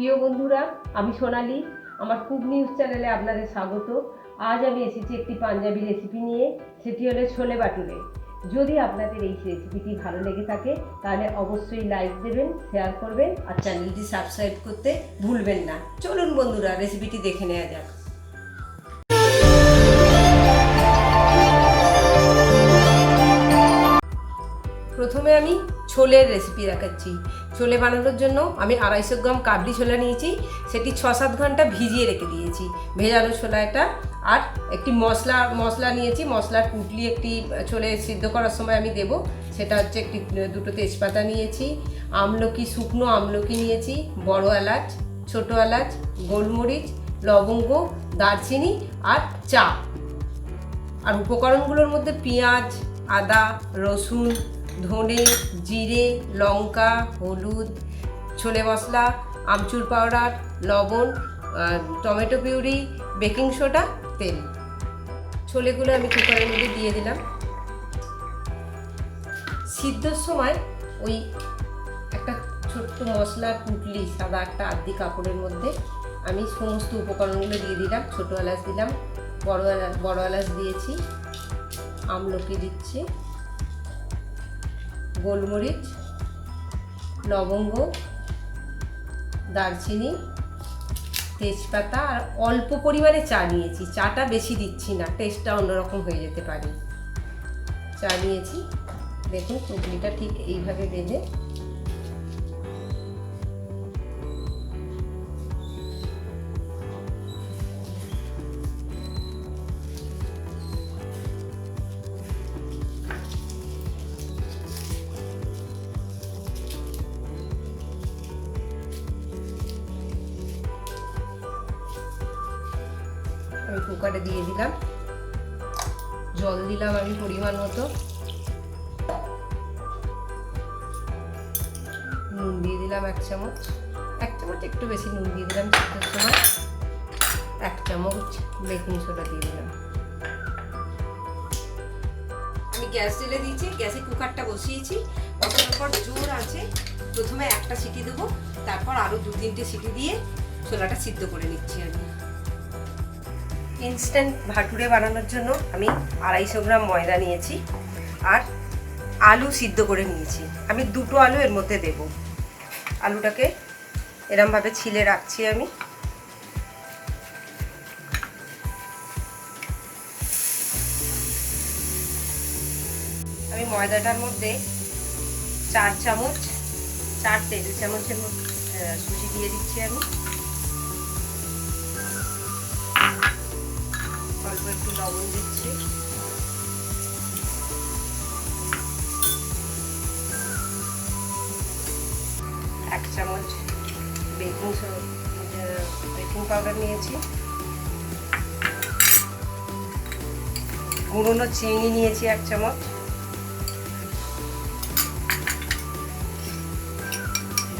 প্রিয় বন্ধুরা, আমি সোনালি, আমার কুক নিউজ চ্যানেলে আপনাদের স্বাগত। আজ আমি এসেছি একটি পাঞ্জাবি রেসিপি নিয়ে, সেটি হলো ছোলে বাটুরে। যদি আপনাদের এই রেসিপিটি ভালো লেগে থাকে তাহলে অবশ্যই লাইক দেবেন, শেয়ার করবেন আর চ্যানেলটি সাবস্ক্রাইব করতে ভুলবেন না। চলুন বন্ধুরা, রেসিপিটি দেখে নেওয়া যাক। প্রথমে আমি ছোলের রেসিপি দেখাচ্ছি। ছোলে বানানোর জন্য আমি 250 গ্রাম কাবলি ছোলা নিয়েছি, সেটি 6-7 ঘন্টা ভিজিয়ে রেখে দিয়েছি। ভেজানো ছোলা এটা। আর একটি মশলা নিয়েছি, মশলার পুটলি একটি ছোলে সিদ্ধ করার সময় আমি দেব, সেটা হচ্ছে দুটো তেজপাতা নিয়েছি, আমলকি, শুকনো আমলকি নিয়েছি, বড় এলাচ, ছোটো এলাচ, গোলমরিচ, লবঙ্গ, দারচিনি আর চা। আর উপকরণগুলোর মধ্যে পেঁয়াজ, আদা, রসুন, ধনে, জিরে, লঙ্কা, হলুদ, ছোলে মশলা, আমচুর পাউডার, লবণ, টমেটো পিউরি, বেকিং সোডা, তেল। ছোলেগুলো আমি কুকারের মধ্যে দিয়ে দিলাম। সিদ্ধর সময় ওই একটা ছোট্ট মশলার পুটলি, সাদা একটা আর্ধি কাপড়ের মধ্যে আমি সমস্ত উপকরণগুলো দিয়ে দিলাম। ছোটো এলাচ দিলাম, বড় এলাচ দিয়েছি, আমলকি দিচ্ছি, গোলমরিচ, লবঙ্গ, দারচিনি, তেজপাতা আর অল্প পরিমাণে চা নিয়েছি। চাটা বেশি দিচ্ছি না, টেস্টটা অন্যরকম হয়ে যেতে পারে। চা নিয়েছি। দেখুন পুটলিটা ঠিক এইভাবে বেঁধে আমি কুকারে দিয়ে দিলাম। জল দিলাম আমি পরিমাণ মতো, নুন দিয়ে দিলাম 1 চামচ, একটু বেশি নুন দিয়ে দিলাম সিদ্ধর সময়, 1 চামচ বেকিং সোডা দিয়ে দিলাম। আমি গ্যাস জ্বেলে দিয়েছি, গ্যাসে কুকারটা বসিয়েছি। বসানোর পর জোর আছে, প্রথমে একটা সিটি দেবো, তারপর আরও 2-3টে সিটি দিয়ে ছোলাটা সিদ্ধ করে নিচ্ছি। আমি ইনস্ট্যান্ট ভাটুরে বানানোর জন্য আমি 250 গ্রাম ময়দা নিয়েছি আর আলু সিদ্ধ করে নিয়েছি। আমি 2টো আলু এর মধ্যে দেব। আলুটাকে এরমভাবে ছিলে রাখছি। আমি ময়দাটার মধ্যে 4 টেবিল চামচের মধ্যে সুজি দিয়ে দিচ্ছি। আমি অল্প একটু লবণ দিচ্ছি, এক চামচ বেকিং পাউডার নিয়েছি, গুঁড়োনো চিনি নিয়েছি 1 চামচ,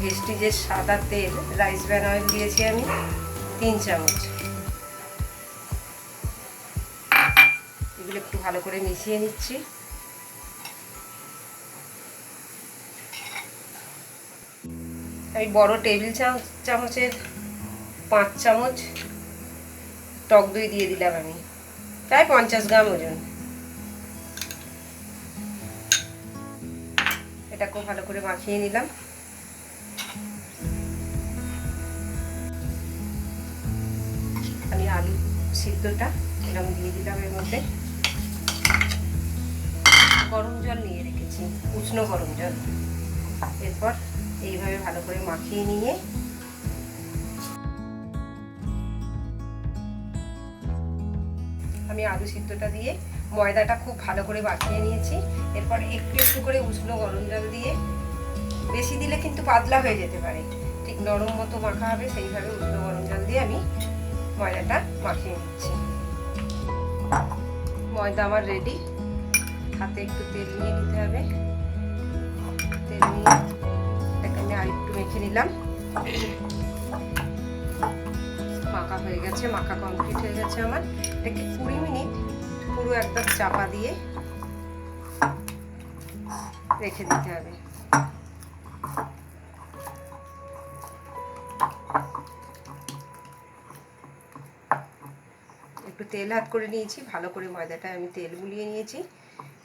ভেস্টিজের সাদা তেল, রাইস ব্র্যান অয়েল দিয়েছি আমি 3 চামচ। এগুলো একটু ভালো করে মিশিয়ে নিচ্ছি। আমি বড় টেবিল চামচের 5 চামচ টক দই দিয়ে দিলাম। আমি প্রায় 50 গ্রাম ওজন। এটা খুব ভালো করে মাখিয়ে নিলাম। আমি আলু সিদ্ধটা এরকম দিয়ে দিলাম এর মধ্যে। গরম জল নিয়ে রেখেছি, উষ্ণ গরম জল। এরপর এইভাবে ভালো করে মাখিয়ে নিয়ে আমি আলু সিদ্ধটা দিয়ে ময়দাটা খুব ভালো করে মাখিয়ে নিয়েছি। এরপর একটু করে উষ্ণ গরম জল দিয়ে, বেশি দিলে কিন্তু পাতলা হয়ে যেতে পারে, ঠিক নরম মতো মাখা হবে, সেইভাবে উষ্ণ গরম জল দিয়ে আমি ময়দাটা মাখিয়ে নিচ্ছি। ময়দা আমার রেডি। হাতে একটু তেল নিয়ে নিতে হবে। তেল নিয়ে এটাকে আমি আরেকটু মেখে নিলাম। মাখা হয়ে গেছে, মাখা কমপ্লিট হয়ে গেছে আমার। এটাকে 20 মিনিট পুরো একদম চাপা দিয়ে রেখে দিতে হবে। একটু তেল হাত করে নিয়েছি, ভালো করে ময়দাটা আমি তেল গুলিয়ে নিয়েছি,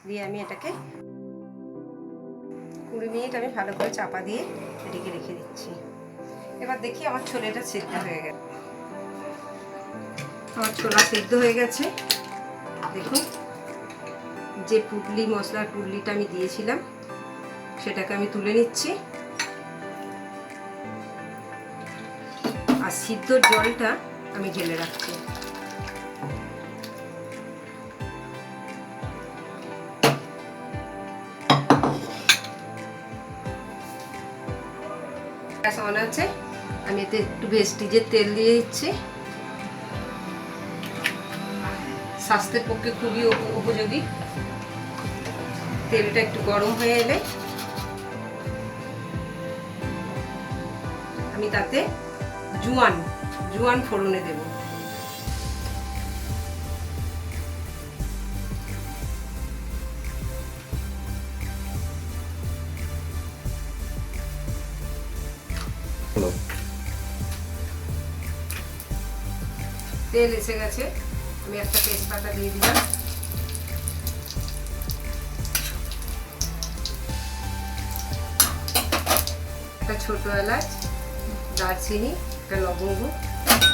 দিয়ে আমি এটাকে 20 মিনিট আমি ভালো করে চাপা দিয়ে এটাকে রেখে দিচ্ছি। এবার দেখি আমার ছোলেটা সিদ্ধ হয়ে গেছে। আমার ছোলা সিদ্ধ হয়ে গেছে। দেখুন, যে পুটলি মশলার পুটলিটা আমি দিয়েছিলাম সেটাকে আমি তুলে নিচ্ছি, আর সিদ্ধর জলটা আমি ঢেলে রাখছি। গ্যাস অন আছে, আমি এতে একটু ভেস্টিজের তেল দিয়ে দিচ্ছি। স্বাস্থ্যের পক্ষে খুবই উপযোগী। তেলটা একটু গরম হয়ে এলে আমি তাতে জোয়ান ফোড়নে দেব। তেল এসে গেছে, আমি একটা তেজপাতা দিয়ে দিলাম, একটা ছোট এলাচ, দারচিনি, একটা লবঙ্গ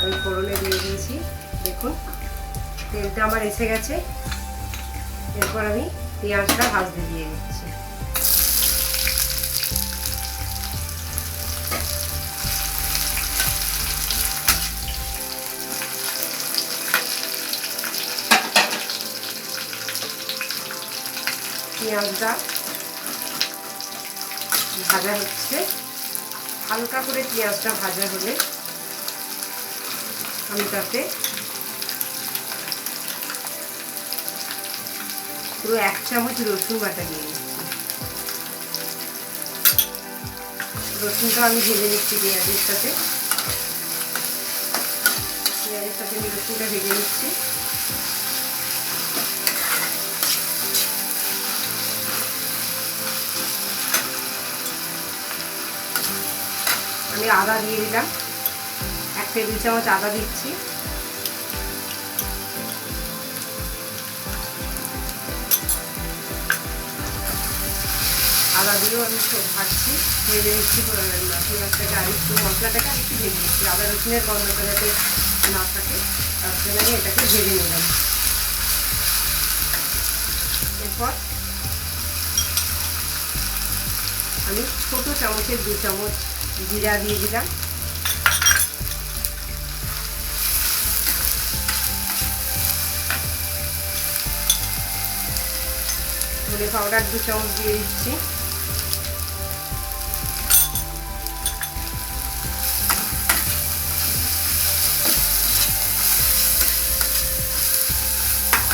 আমি ফোড়নে দিয়ে দিয়েছি। দেখুন তেলটা আমার এসে গেছে। এরপর আমি পেঁয়াজটা ভাজতে দিয়ে দিচ্ছি। পেঁয়াজটা ভাজা হচ্ছে, হালকা করে পেঁয়াজটা ভাজা হলে আমি তাতে পুরো 1 চামচ রসুন বাটা দিয়ে দিচ্ছি। রসুনটা আমি ভেজে নিচ্ছি পেঁয়াজের সাথে আমি রসুনটা ভেজে নিচ্ছি। আমি আদা দিয়ে দিলাম, 1 টেবিল চামচ আদা দিচ্ছি। আদা দিয়েও আমি ভাজছি, ভেজে নিচ্ছি। পেঁয়াজটাকে আরেকটু, মশলাটাকে আরেকটু ভেজে নিচ্ছি, আদা রসুনের গন্ধটা যাতে না থাকে তার জন্য আমি এটাকে ভেজে নিলাম। এরপর আমি ছোট চামচের 2 চামচ জিরা দিয়ে দিলাম, ধনে পাউডার 2 চামচ দিয়ে দিচ্ছি,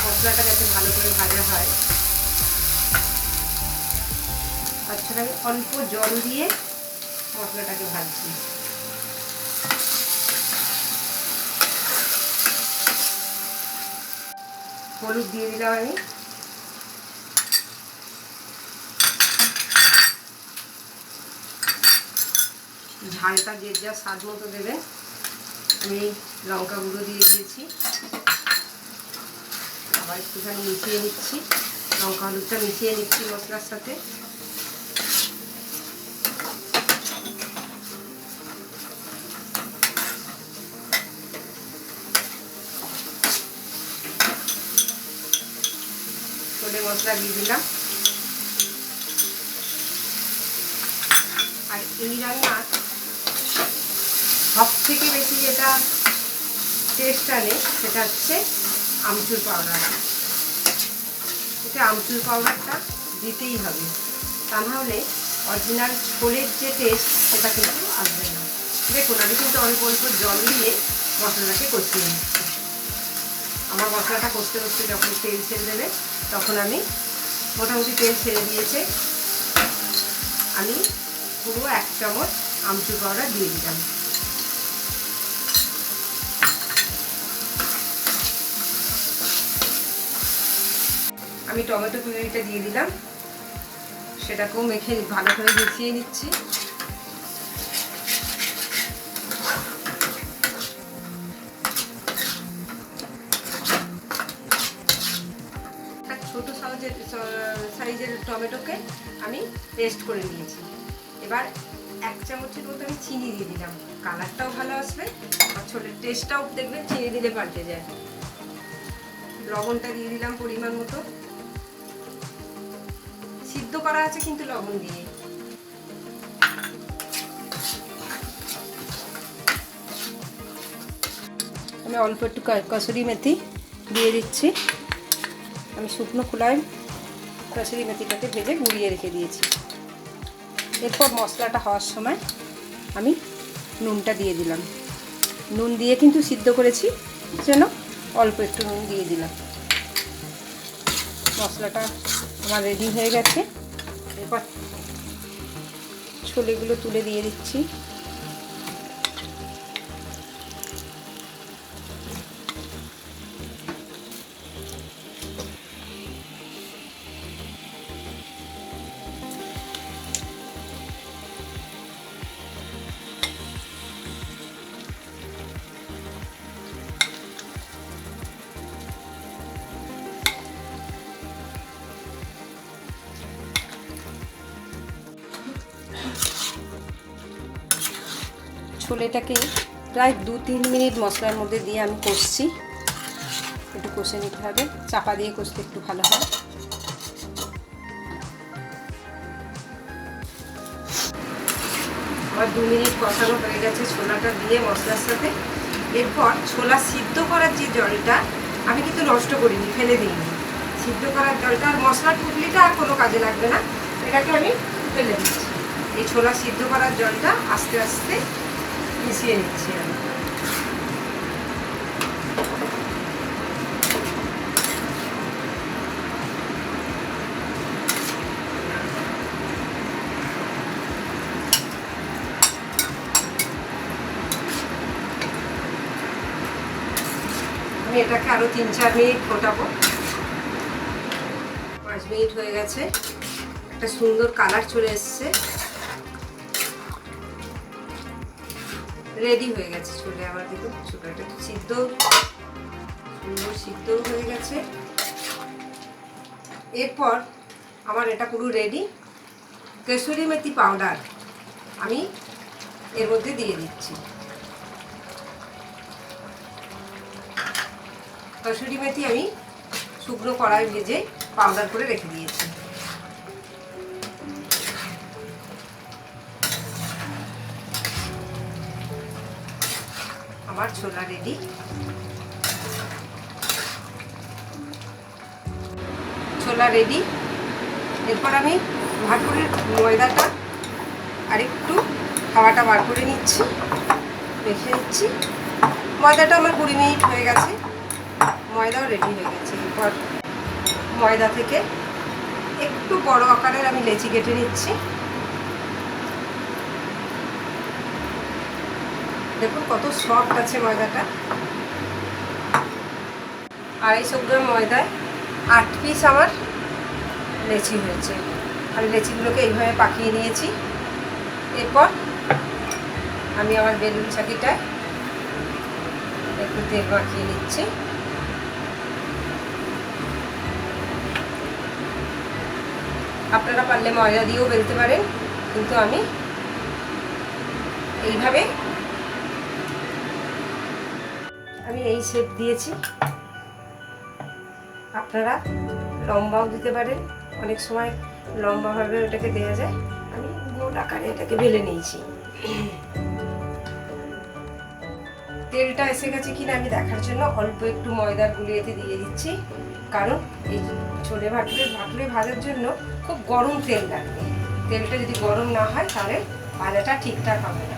মশলাটা যাতে ভালো করে ভাজা হয় তাছাড়া আমি অল্প জল দিয়ে মশলাটাকে ভাজছি। হলুদ দিয়ে দিলাম আমি, ঝালটা যে যা স্বাদ মতো দেবেন। আমি লঙ্কা গুঁড়ো দিয়ে দিয়েছি, আবার একটুখানি মিশিয়ে নিচ্ছি, লঙ্কা হলুদটা মিশিয়ে নিচ্ছি মশলার সাথে। ছোলে মশলা দিয়ে দিলাম। আর এই রান্নার সব থেকে বেশি যেটা টেস্ট আনে সেটা হচ্ছে আমচুর পাউডার। এটা আমচুর পাউডারটা দিতেই হবে, তা নাহলে অরিজিনাল ছোলের যে টেস্ট সেটা কিন্তু আসবে না। দেখুন আমি কিন্তু অল্প অল্প জল দিয়ে মশলাটাকে কষিয়ে নিচ্ছি। আমার মশলাটা কষতে কষতে যখন তেল ছেড়ে দেবে তখন আমি, মোটামুটি তেল ছেড়ে দিয়েছে, আমি পুরো 1 চামচ আমচুর পাউডার দিয়ে দিলাম। আমি টমেটো পিউরিটা দিয়ে দিলাম, সেটাকেও মেখে ভালো করে মিশিয়ে নিচ্ছি। এই যে টমেটোকে আমি পেস্ট করে নিয়েছি। এবার 1 চামচের মতো আমি চিনি দিয়ে দিলাম, কালারটাও ভালো আসবে আর ছোলের টেস্টটাও দেখবেন চিনি দিলে পাল্টে যায়। লবণটা দিয়ে দিলাম পরিমাণ মতো, সিদ্ধ করা আছে কিন্তু লবণ দিয়ে। আমি অল্প একটু কসুরি মেথি দিয়ে দিচ্ছি। আমি শুকনো খোলায় কসুরি মেথিটাকে ভেজে গুঁড়িয়ে রেখে দিয়েছি। এরপর মশলাটা হওয়ার সময় আমি নুনটা দিয়ে দিলাম। নুন দিয়ে কিন্তু সিদ্ধ করেছি, যেন অল্প একটু নুন দিয়ে দিলাম। মশলাটা আমার রেডি হয়ে গেছে। এরপর ছোলেগুলো তুলে দিয়ে দিচ্ছি। ছোলেটাকে প্রায় 2-3 মিনিট মশলার মধ্যে দিয়ে আমি কষছি। একটু কষে নিতে হবে, চাপা দিয়ে কষতে একটু ভালো হয়। আমার 2 মিনিট কষানো হয়ে গেছে ছোলাটা দিয়ে মশলার সাথে। এরপর ছোলা সিদ্ধ করার যে জলটা আমি কিন্তু নষ্ট করিনি, ফেলে দিইনি। সিদ্ধ করার জলটা আর মশলার টুকলিটা আর কোনো কাজে লাগবে না, এটাকে আমি ফেলে দিচ্ছি। এই ছোলা সিদ্ধ করার জলটা আস্তে আস্তে মিশিয়ে নিচ্ছি আমি। আমি এটাকে আরো 3-4 মিনিট ফোটাবো। 5 মিনিট হয়ে গেছে, একটা সুন্দর কালার চলে এসছে, রেডি হয়ে গেছে ছোলে। আবার দেখুন ছোলাটা তো সুন্দর সিদ্ধ হয়ে গেছে। এরপর আমার এটা পুরো রেডি। কসুরি মেথি পাউডার আমি এর মধ্যে দিয়ে দিচ্ছি। কসুরি মেথি আমি শুকনো কড়াই ভেজে পাউডার করে রেখে দিয়েছি। আমার ছোলা রেডি। ছোলা রেডি। এরপর আমি ভাটুরের ময়দাটা আর একটু হাওয়াটা বার করে নিচ্ছি, মেখে নিচ্ছি। ময়দাটা আমার 20 মিনিট হয়ে গেছে, ময়দাও রেডি হয়ে গেছে। এরপর ময়দা থেকে একটু বড় আকারের আমি লেচি কেটে নিচ্ছি। দেখুন কত সফট আছে ময়দাটা। 250 গ্রাম ময়দায় 8 পিস আমার লেচি হয়েছে। আমি লেচিগুলোকে এইভাবে পাকিয়ে নিয়েছি। এরপর আমি আমার বেলুন চাকিটায় একটু তেল মাখিয়ে নিচ্ছি। আপনারা পারলে ময়দা দিয়েও বেলতে পারেন, কিন্তু আমি এইভাবে এই শেপ দিয়েছি। আপনারা লম্বাও দিতে পারেন, অনেক সময় লম্বাভাবে ওটাকে দেওয়া যায়। আমি গোল আকারে এটাকে বেলে নিয়েছি। তেলটা এসে গেছে কিনা আমি দেখার জন্য অল্প একটু ময়দার গুলি এতে দিয়ে দিচ্ছি, কারণ এই ছোলে ভাটুরে ভাজার জন্য খুব গরম তেল লাগবে। তেলটা যদি গরম না হয় তাহলে ভাজাটা ঠিকঠাক হবে না।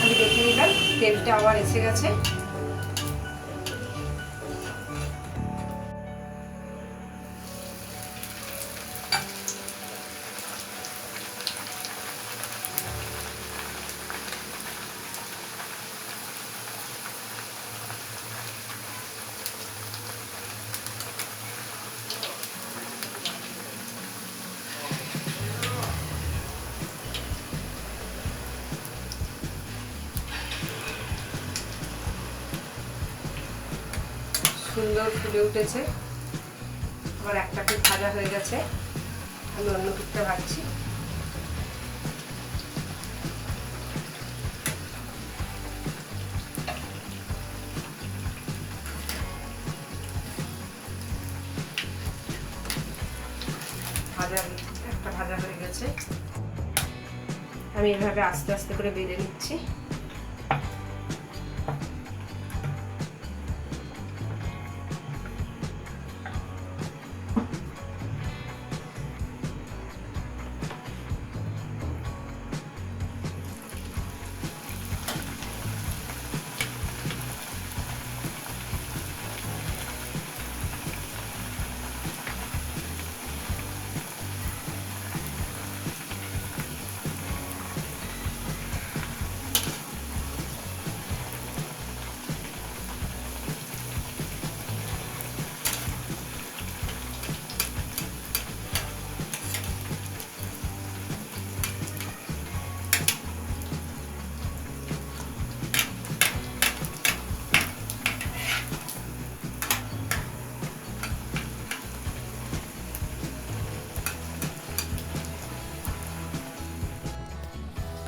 আমি দেখে নিলাম তেলটা আবার এসে গেছে। সুন্দর ফুলে উঠেছে আমার একটা পিঠ ভাজা হয়ে গেছে, আমি অন্য পিঠটা ভাজছি। একটা ভাজা হয়ে গেছে, আমি এভাবে আস্তে আস্তে করে বেলে নিচ্ছি।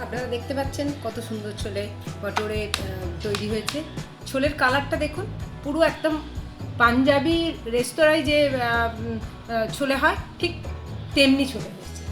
আপনারা দেখতে পাচ্ছেন কত সুন্দর ছোলে ভটোরে তৈরি হয়েছে। ছোলের কালারটা দেখুন, পুরো একদম পাঞ্জাবি রেস্তোরাঁয় যে ছোলে হয় ঠিক তেমনি ছোলে হয়েছে।